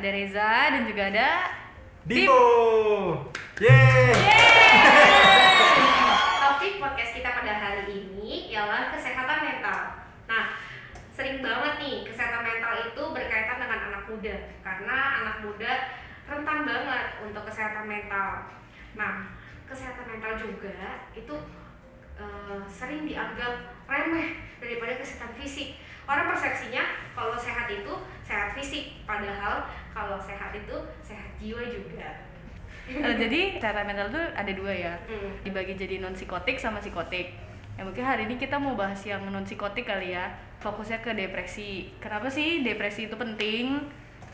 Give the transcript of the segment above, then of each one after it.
Ada Reza dan juga ada Divo. Yeay. Topik podcast kita pada hari ini ialah kesehatan mental. Nah, sering banget nih kesehatan mental itu berkaitan dengan anak muda, karena anak muda rentan banget untuk kesehatan mental. Nah, kesehatan mental juga itu sering dianggap remeh daripada kesehatan fisik. Orang persepsinya kalau sehat itu sehat fisik, padahal kalau sehat itu sehat jiwa juga. Jadi kesehatan mental tuh ada dua ya, dibagi jadi non psikotik sama psikotik. Ya mungkin hari ini kita mau bahas yang non psikotik kali ya, fokusnya ke depresi. Kenapa sih depresi itu penting?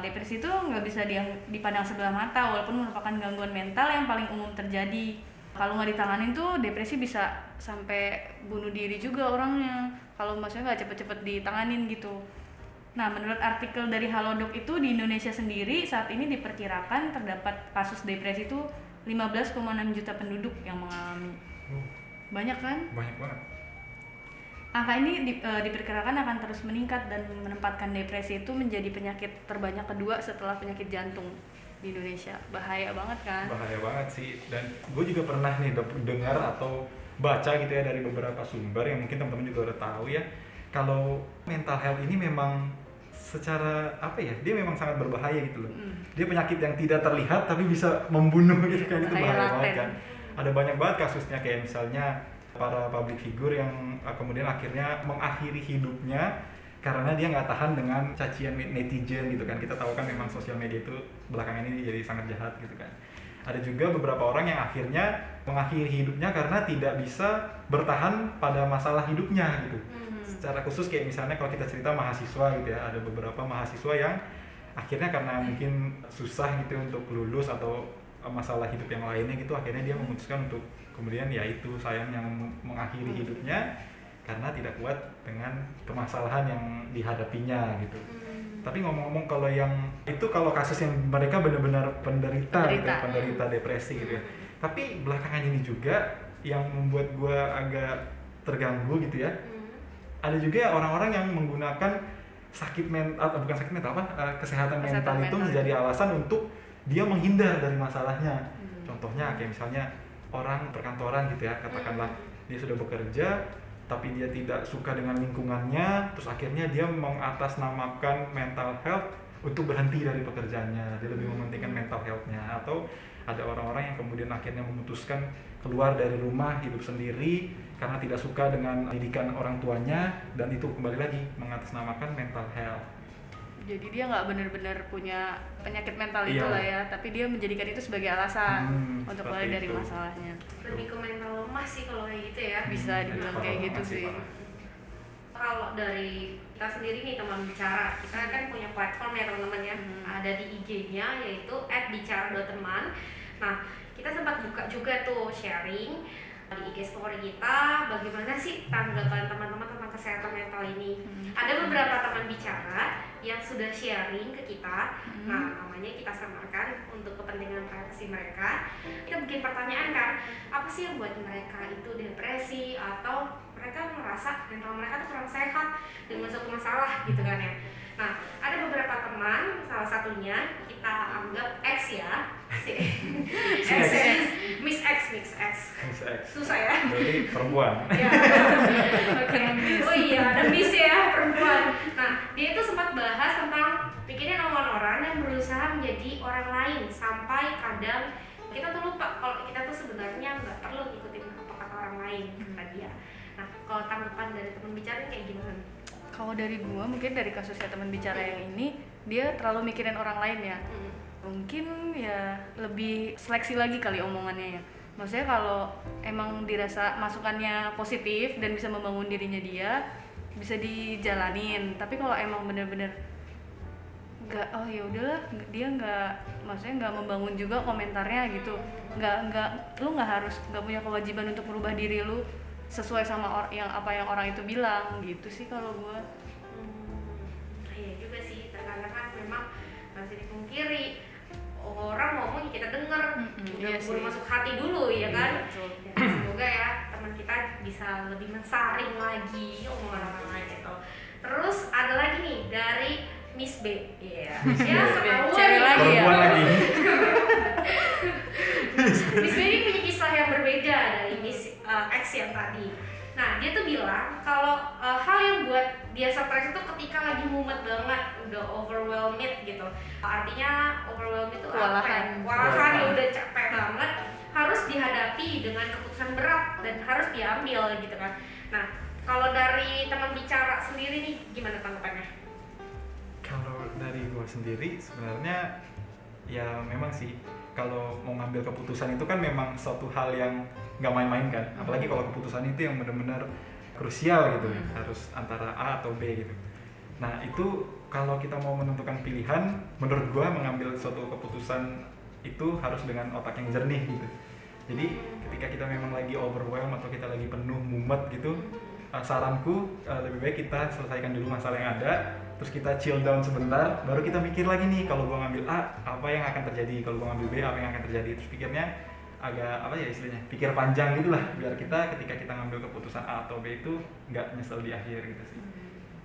Depresi itu nggak bisa dipandang sebelah mata, walaupun merupakan gangguan mental yang paling umum terjadi. Kalau nggak ditanganin tuh depresi bisa sampai bunuh diri juga orangnya, kalau maksudnya nggak cepet-cepet ditanganin gitu. Nah, menurut artikel dari Halodoc itu di Indonesia sendiri saat ini diperkirakan terdapat kasus depresi itu 15,6 juta penduduk yang mengalami. Banyak kan? Banyak banget. Angka ini diperkirakan akan terus meningkat dan menempatkan depresi itu menjadi penyakit terbanyak kedua setelah penyakit jantung di Indonesia. Bahaya banget kan? Bahaya banget sih. Dan gue juga pernah nih dengar atau baca gitu ya dari beberapa sumber yang mungkin teman-teman juga udah tahu ya, kalau mental health ini memang secara apa ya, dia memang sangat berbahaya gitu loh. Dia penyakit yang tidak terlihat tapi bisa membunuh gitu kan, itu bahaya banget kan. Ada banyak banget kasusnya, kayak misalnya para public figure yang kemudian akhirnya mengakhiri hidupnya karena dia nggak tahan dengan cacian netizen gitu kan. Kita tahu kan memang sosial media itu belakangan ini jadi sangat jahat gitu kan. Ada juga beberapa orang yang akhirnya mengakhiri hidupnya karena tidak bisa bertahan pada masalah hidupnya gitu. Secara khusus kayak misalnya kalau kita cerita mahasiswa gitu ya, ada beberapa mahasiswa yang akhirnya karena mungkin susah gitu untuk lulus atau masalah hidup yang lainnya gitu, akhirnya dia memutuskan untuk kemudian ya itu sayangnya mengakhiri hidupnya karena tidak kuat dengan permasalahan yang dihadapinya gitu. Tapi ngomong-ngomong kalau yang itu, kalau kasus yang mereka benar-benar penderita gitu, penderita depresi gitu ya. Tapi belakangan ini juga yang membuat gue agak terganggu gitu ya. Ada juga orang-orang yang menggunakan kesehatan mental itu menjadi alasan untuk dia menghindar dari masalahnya. Contohnya kayak misalnya orang perkantoran gitu ya, katakanlah dia sudah bekerja tapi dia tidak suka dengan lingkungannya, terus akhirnya dia mengatasnamakan mental health untuk berhenti dari pekerjaannya. Dia lebih mementingkan mental health-nya. Atau ada orang-orang yang kemudian akhirnya memutuskan keluar dari rumah, hidup sendiri karena tidak suka dengan didikan orang tuanya, dan itu kembali lagi mengatasnamakan mental health. Jadi dia nggak benar-benar punya penyakit mental itu lah ya, tapi dia menjadikan itu sebagai alasan untuk keluar dari masalahnya. Lebih ke mental lemah sih kalau kayak gitu ya. Bisa dibilang kayak gitu sih. Kalau dari kita sendiri nih teman bicara, kita kan punya platform ya teman-teman ya. Ada di IG-nya yaitu @bicara.teman. Nah, kita sempat buka juga tuh sharing di IG story kita, bagaimana sih tanggapan teman-teman tentang kesehatan mental ini. Ada beberapa teman bicara yang sudah sharing ke kita. Nah, namanya kita samarkan untuk kepentingan privasi mereka. Kita bikin pertanyaan kan, apa sih yang buat mereka itu depresi, atau mereka merasa mental mereka tuh kurang sehat dengan suatu masalah gitu kan ya. Nah, ada beberapa teman, salah satunya kita anggap X ya, Miss X. Susah ya. Jadi perempuan. Ya. Oh iya, ada Miss ya, perempuan. Nah, dia itu sempat bahas tentang bikinnya omongan orang yang berusaha menjadi orang lain, sampai kadang kita tuh lupa kalau kita tuh sebenarnya nggak perlu ikutin apa kata orang lain, kata dia. Nah, kalau tanggapan dari teman bicara kayak gimana? Kalau dari gua, mungkin dari kasusnya teman bicara yang ini, dia terlalu mikirin orang lain ya. Mungkin ya lebih seleksi lagi kali omongannya ya. Maksudnya kalau emang dirasa masukannya positif dan bisa membangun dirinya dia, bisa dijalanin. Tapi kalau emang bener-bener nggak, oh ya udahlah, dia maksudnya nggak membangun juga komentarnya gitu. Lu nggak harus, nggak punya kewajiban untuk merubah diri lu sesuai sama apa yang orang itu bilang gitu sih kalau gue. Iya juga sih, terkadang kan memang masih dipungkiri, orang ngomong kita denger, iya buru masuk hati dulu ya kan. Iya, Dan semoga ya teman kita bisa lebih mensaring lagi omongan orang lain gitu. Terus ada lagi nih dari Miss B. Iya. Miss B. Ya, ketahuan Cewek nih. lagi ya? Perempuan lagi. Miss B ini punya kisah yang berbeda dari Miss X yang tadi. Nah, dia tuh bilang kalau hal yang buat dia stres itu ketika lagi mumet banget, udah overwhelmed gitu. Artinya overwhelmed itu apa ya? Kewalahan, ya udah capek banget, harus dihadapi dengan keputusan berat dan harus diambil gitu kan. Nah, kalau dari teman bicara sendiri nih, gimana tanggapannya? Kalau dari gue sendiri sebenarnya ya memang sih kalau mau ngambil keputusan itu kan memang suatu hal yang nggak main-main kan, apalagi kalau keputusan itu yang benar-benar krusial gitu ya, harus antara A atau B gitu. Nah itu kalau kita mau menentukan pilihan, menurut gue mengambil suatu keputusan itu harus dengan otak yang jernih gitu. Jadi ketika kita memang lagi overwhelmed atau kita lagi penuh mumet gitu, saranku lebih baik kita selesaikan dulu masalah yang ada, terus kita chill down sebentar, baru kita mikir lagi nih kalau gua ngambil A apa yang akan terjadi, kalau gua ngambil B apa yang akan terjadi. Terus pikirnya agak apa ya istilahnya, pikir panjang gitulah, biar kita ketika kita ngambil keputusan A atau B itu nggak nyesel di akhir gitu sih.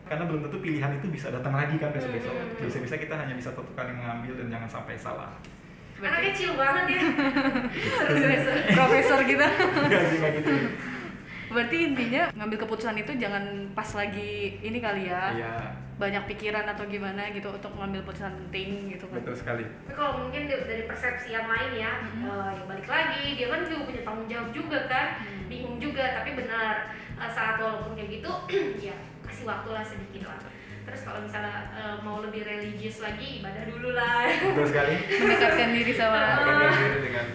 Karena belum tentu pilihan itu bisa datang lagi kan besok-besok. Bisa-bisa kita hanya bisa satu kali mengambil dan jangan sampai salah. Anaknya chill banget ya. Seru-seru. Profesor kita. Enggak sih kayak gitu. Berarti intinya ngambil keputusan itu jangan pas lagi ini kali ya. Iya. Banyak pikiran atau gimana gitu untuk mengambil keputusan penting gitu kan. Betul sekali. Tapi kalau mungkin dari persepsi yang lain ya, ya balik lagi, dia kan juga punya tanggung jawab juga kan, bingung juga, tapi benar saat walaupun kayak gitu, ya kasih waktu lah sedikit lah. Terus kalau misalnya mau lebih religius lagi, ibadah dulu lah. Betul sekali. Mendekatkan diri sama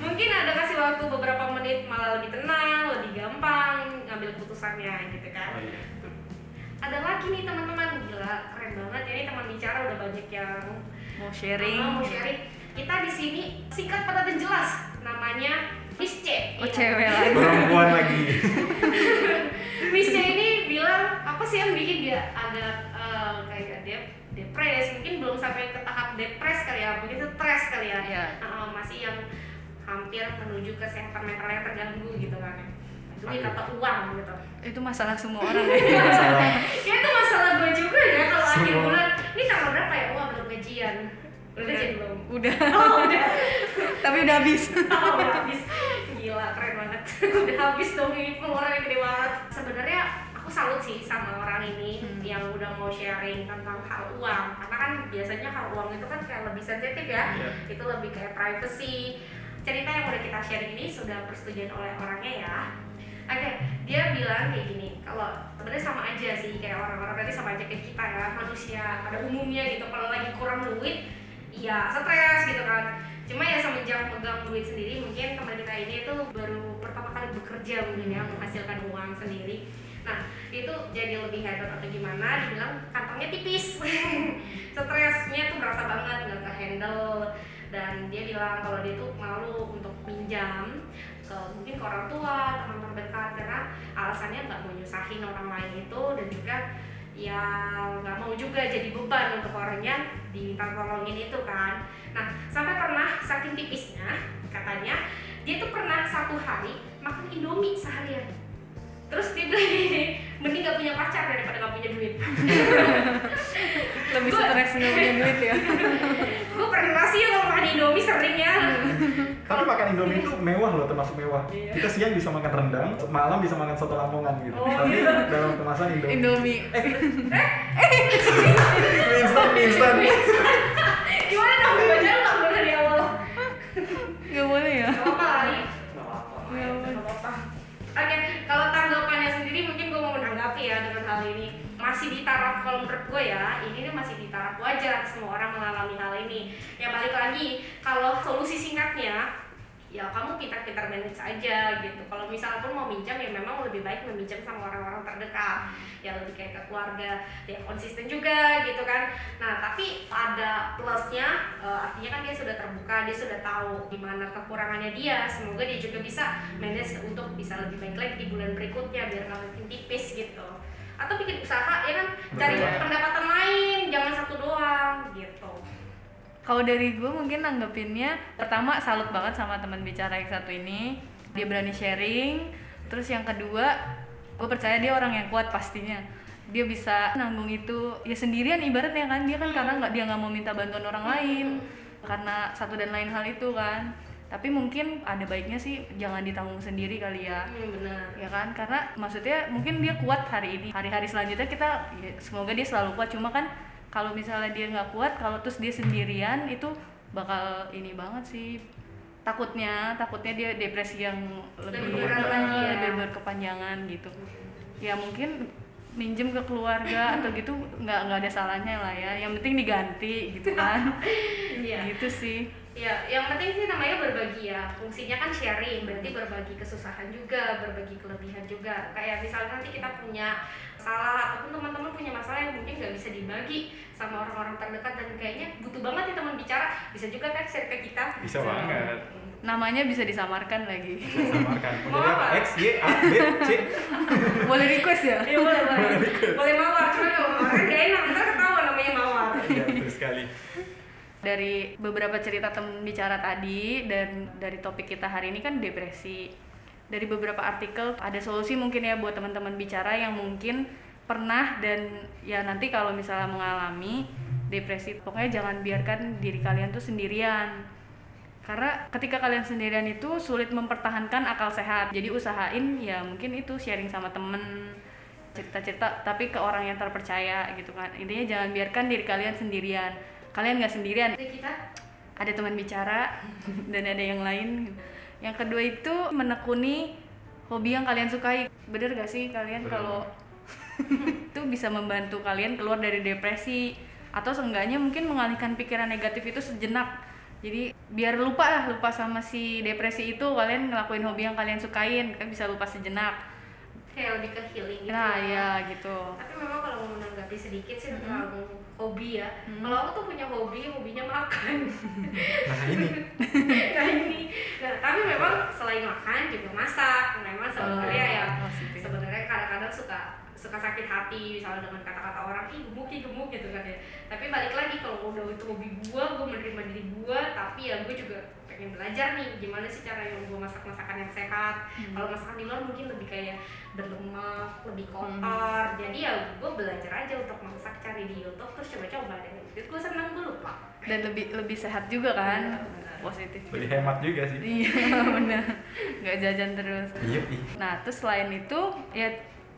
Mungkin ada kasih waktu beberapa menit malah lebih tenang, lebih gampang ngambil keputusannya gitu kan. Oh, iya. Ada lagi nih teman-teman, gila keren banget ya, ini teman bicara udah banyak yang mau sharing. mau sharing. Kita di sini singkat padat dan jelas, namanya Miss C. Oh Iya. cewek lagi. Perempuan lagi. Miss C ini bilang apa sih yang bikin dia agak kayak dia depres, mungkin belum sampai ke tahap depres kali ya, mungkin stres kali ya. Iya. Masih yang hampir menuju kesehatan mental yang terganggu gitu kan. Duit atau uang gitu. Itu masalah semua orang ya. Salah. Ya itu masalah gue juga ya, kalau akhir Semua. bulan ini tanggal berapa ya? Wah belum gajian. Udah gajian belum? Udah. Oh udah. Tapi udah habis. Oh udah habis. Gila keren banget. Udah habis dong, ini pengeluarannya gede banget. Sebenarnya aku salut sih sama orang ini yang udah mau sharing tentang hal uang, karena kan biasanya hal uang itu kan kayak lebih sensitif ya. Iya. Itu lebih kayak privacy. Cerita yang udah kita sharing ini sudah persetujuan oleh orangnya ya. Oke, dia bilang kayak gini, kalau sebenarnya sama aja sih kayak orang-orang tadi, sama aja kayak kita ya, manusia pada umumnya gitu. Kalau lagi kurang duit, ya stres gitu kan. Cuma ya semenjak megang duit sendiri, mungkin teman kita ini tuh baru pertama kali bekerja mungkin ya, menghasilkan uang sendiri. Nah, itu jadi lebih hebat atau gimana, dibilang kantongnya tipis. Stresnya tuh berasa banget, nggak ke-handle. Dan dia bilang kalau dia tuh malu untuk pinjam mungkin ke orang tua, teman terdekat, karena alasannya nggak mau nyusahin orang lain itu, dan juga ya nggak mau juga jadi beban untuk orangnya diminta tolongin itu kan. Nah sampai pernah saking tipisnya katanya dia tuh pernah satu hari makan Indomie seharian. Terus dia bilang gini, mending gak punya pacar daripada gak punya duit. Lebih stres nggak punya duit ya. Gue pernah sih kalau makan Indomie sering ya. Tapi makan Indomie itu mewah loh, termasuk mewah. Iya. Kita siang bisa makan rendang, malam bisa makan soto Lamongan gitu. Oh, Tapi gitu. dalam kemasan Indomie. Indomie. Instan. Gimana dong? Baca lu gak dari awal? Nggak boleh ya. Gak apa-apa kali. Nggak boleh. Gak apa-apa. Oke, kalau tanggapannya sendiri mungkin gue mau menanggapi ya dengan hal ini. Masih di taraf, kalau menurut gue ya, ini tuh masih di taraf wajar semua orang mengalami hal ini. Ya balik lagi, kalau solusi singkatnya, ya kamu pintar-pintar manage aja gitu. Kalau misalnya pun mau minjam, ya memang lebih baik meminjam sama orang-orang terdekat, ya lebih kayak ke keluarga, ya konsisten juga gitu kan. Nah tapi ada plusnya, artinya kan dia sudah terbuka, dia sudah tahu gimana kekurangannya dia. Semoga dia juga bisa manage untuk bisa lebih baik lagi di bulan berikutnya, biar nggak makin tipis gitu. Atau bikin usaha ya kan, cari Betul. pendapatan lain, jangan satu doang gitu. Kalau dari gue mungkin nanggepinnya, pertama salut banget sama teman bicara yang satu ini, dia berani sharing. Terus yang kedua, gue percaya dia orang yang kuat pastinya. dia bisa nanggung itu ya sendirian ibaratnya kan, dia kan karena dia nggak mau minta bantuan orang lain karena satu dan lain hal itu kan. Tapi mungkin ada baiknya sih jangan ditanggung sendiri kali ya. Benar. Ya kan, karena maksudnya mungkin dia kuat hari ini, hari-hari selanjutnya kita ya, semoga dia selalu kuat. Cuma kan kalau misalnya dia nggak kuat, kalau terus dia sendirian itu bakal ini banget sih, takutnya dia depresi yang lebih berkepanjangan gitu. Ya mungkin minjem ke keluarga atau gitu nggak ada salahnya lah ya, yang penting diganti gitu kan. Gitu sih ya. Yang penting sih namanya berbagi ya, fungsinya kan sharing, berarti berbagi kesusahan juga, berbagi kelebihan juga. Kayak misalnya nanti kita punya masalah ataupun teman-teman punya masalah yang mungkin nggak bisa dibagi sama orang-orang terdekat dan kayaknya butuh banget nih teman bicara, bisa juga kan share ke kita. Bisa banget. Namanya bisa disamarkan lagi. Disamarkan. Mau jadi apa? X, Y, A, B, C. Boleh request ya? Iya boleh. Boleh mawar, cuma kalau mawar kan gak enak, ntar ketahuan namanya mawar. Iya, betul sekali. Dari beberapa cerita teman bicara tadi dan dari topik kita hari ini kan depresi. Dari beberapa artikel ada solusi mungkin ya buat teman-teman bicara yang mungkin pernah dan ya nanti kalau misalnya mengalami depresi, pokoknya jangan biarkan diri kalian tuh sendirian. Karena ketika kalian sendirian itu sulit mempertahankan akal sehat. Jadi usahain ya mungkin itu sharing sama temen, cerita-cerita tapi ke orang yang terpercaya gitu kan. Intinya jangan biarkan diri kalian sendirian. Kalian nggak sendirian. Kita ada teman bicara dan ada yang lain. Yang kedua itu menekuni hobi yang kalian sukai. Bener gak sih kalian kalau itu bisa membantu kalian keluar dari depresi atau seenggaknya mungkin mengalihkan pikiran negatif itu sejenak. Jadi biar lupa sama si depresi itu, kalian ngelakuin hobi yang kalian sukain, kan bisa lupa sejenak. Kayak lebih ke healing gitu. Nah ya gitu. Tapi memang kalau mau menanggapi sedikit sih tentang hobi ya. Kalau aku tuh punya hobinya makan. Nah ini. Nah tapi memang selain makan juga masak. Memang sebenarnya ya sebenarnya kadang-kadang suka sakit hati misalnya dengan kata-kata orang, gemuk gitu kan ya. Tapi balik lagi kalau udah itu hobi gue menerima diri gue, tapi ya gue juga pengen belajar nih gimana sih cara yang gue masak masakan yang sehat. Kalau masakan di luar mungkin lebih kayak berlemak, lebih kotor. Jadi ya gue belajar aja untuk masak, cari di YouTube terus coba-coba deh. Itu gue senang, gue lupa. Dan lebih sehat juga kan. Positif. Lebih hemat juga sih. Iya benar. Nggak jajan terus. Iya. Nah terus selain itu ya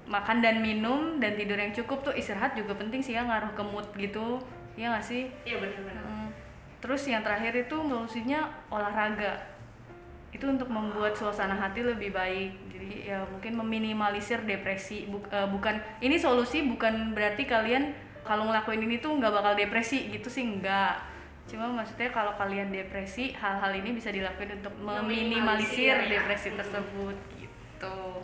makan dan minum dan tidur yang cukup tuh, istirahat juga penting sih ya, ngaruh ke mood gitu. Iya nggak sih? Iya benar-benar. Terus yang terakhir itu solusinya olahraga. Itu untuk membuat suasana hati lebih baik. Jadi ya mungkin meminimalisir depresi. Bukan ini solusi, bukan berarti kalian kalau ngelakuin ini tuh nggak bakal depresi gitu sih, enggak. Cuma maksudnya kalau kalian depresi, hal-hal ini bisa dilakuin untuk meminimalisir depresi tersebut gitu.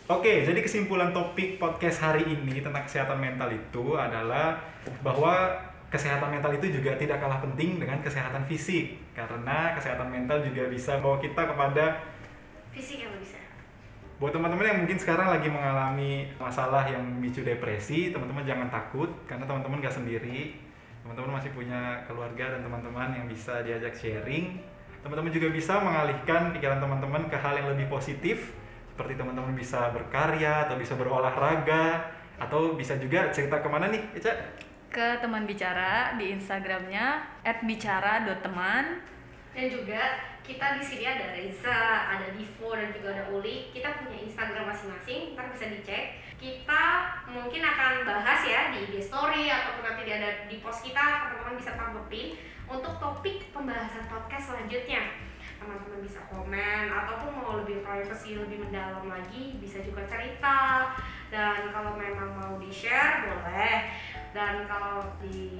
Oke, jadi kesimpulan topik podcast hari ini tentang kesehatan mental itu adalah bahwa kesehatan mental itu juga tidak kalah penting dengan kesehatan fisik. Karena kesehatan mental juga bisa membawa kita kepada fisik yang lebih sehat. Buat teman-teman yang mungkin sekarang lagi mengalami masalah yang memicu depresi, teman-teman jangan takut karena teman-teman gak sendiri. Teman-teman masih punya keluarga dan teman-teman yang bisa diajak sharing. Teman-teman juga bisa mengalihkan pikiran teman-teman ke hal yang lebih positif. Seperti teman-teman bisa berkarya atau bisa berolahraga atau bisa juga cerita kemana nih, Eca? Ke teman bicara di Instagramnya @bicara.teman. Dan juga kita di sini ada Reza, ada Divo dan juga ada Uli. Kita punya Instagram masing-masing, ntar bisa dicek. Kita mungkin akan bahas ya di IG story ataupun nanti ada di post kita, teman-teman bisa tanggepin untuk topik pembahasan podcast selanjutnya. Teman-teman bisa komen ataupun mau lebih privacy, lebih mendalam lagi bisa juga cerita, dan kalau memang mau di share boleh, dan kalau di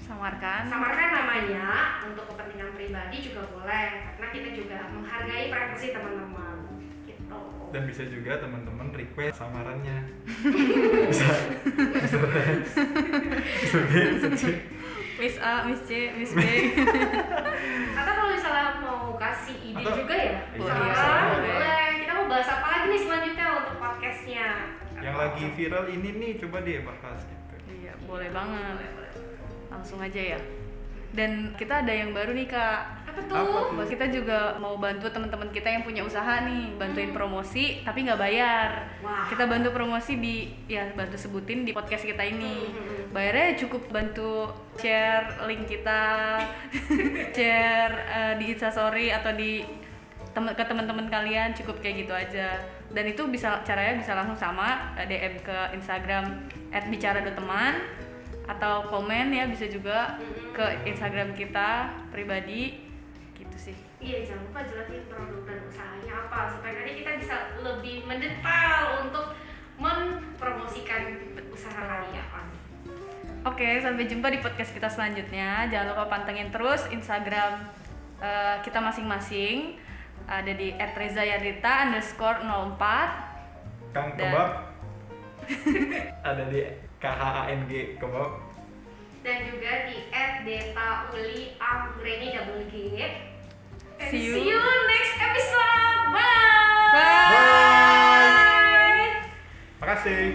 samarkan namanya untuk kepentingan pribadi juga boleh, karena kita juga menghargai privasi teman-teman gitu. Dan bisa juga teman-teman request samarannya. bisa Miss A, Miss C, Miss B. Atau kalau misalnya mau kasih ide juga ya, boleh. Kita mau bahas apa lagi nih selanjutnya untuk podcastnya? Yang lagi viral ini nih, coba deh bahas gitu. Iya, boleh banget. Langsung aja ya. Dan kita ada yang baru nih Kak. Apa Apa tuh? tuh? Kita juga mau bantu teman-teman kita yang punya usaha nih, bantuin promosi tapi nggak bayar. Wah. Kita bantu promosi bantu sebutin di podcast kita ini. Bayarnya cukup bantu share link kita, share di Instastory atau ke teman-teman kalian, cukup kayak gitu aja. Dan itu caranya bisa langsung sama DM ke Instagram @bicara.teman atau komen ya, bisa juga ke Instagram kita pribadi gitu sih. Iya, jangan lupa jelasin produk dan usahanya apa supaya nanti kita bisa lebih mendetail untuk mempromosikan usaha kalian. Oke, sampai jumpa di podcast kita selanjutnya. Jangan lupa pantengin terus Instagram kita masing-masing. Ada di @rezayardita_04. Kang Dan- Kebab ada di KHANG Kebab. Dan juga di @detauli_anggreni double G. And See you. see you next episode. Bye. Bye. Makasih.